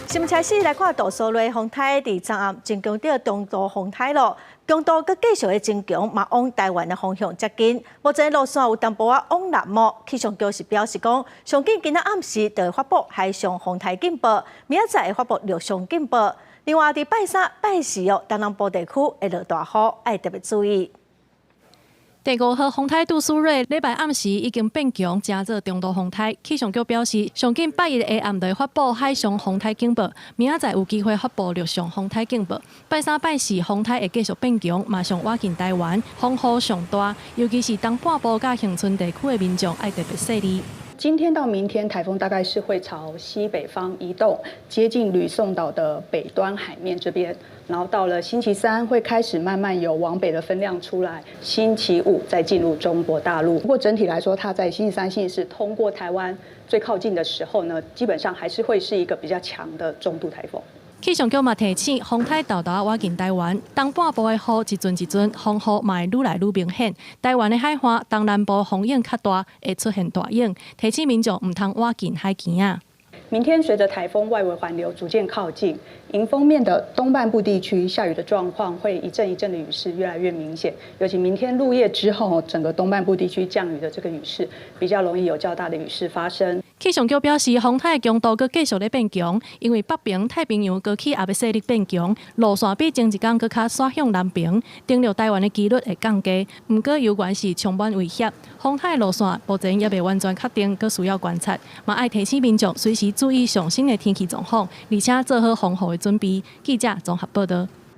新闻开始来看杜苏芮风台伫昨暗增强到中度风台咯，强度佮继续的增强，嘛往台湾的方向接近。目前路线有淡薄仔往南摸，气象局是表示讲，上紧今仔暗时就会发布海上风台警报，明仔载会发布陆上警报。另外，伫拜三、拜四哦，东南部地区会落大雨，要特别注意。第5号风台杜苏芮礼拜暗时已经变强，加做中度风台。气象局表示，上紧拜一下暗就会发布海上风台警报，明仔载有机会发布陆上风台警报。拜三、拜四风台会继续变强，马上挖进台湾，风雨上大，尤其是东半部甲恒春地区的民众要特别细腻。今天到明天，台风大概是会朝西北方移动，接近吕宋岛的北端海面这边。然后到了星期三，会开始慢慢有往北的分量出来。星期五再进入中国大陆。不过整体来说，它在星期三、星期四通过台湾最靠近的时候呢，基本上还是会是一个比较强的中度台风。气象局嘛提醒，风台豆豆挖进台湾，东半部的雨一阵一阵，风雨嘛会愈来愈明显。台湾的海岸东南部风影较大，会出现大影，提醒民众唔通挖进海墘啊。明天随着台风外围环流逐渐靠近，迎风面的东半部地区下雨的状况会一阵一阵的雨势越来越明显，尤其明天入夜之后，整个东半部地区降雨的这个雨势比较容易有较大的雨势发生。气象局表示，风台的强度佮继续咧变强，因为北平太平洋高气压要势力变强，路线比前一天佮较刷向南平，登陆台湾的几率会降低。不过有关是充满威胁，风台的路线目前也未完全确定，佮需要观察，嘛爱提醒民众随时注意上新的天气状况，而且做好防护的准备。记者综合报道。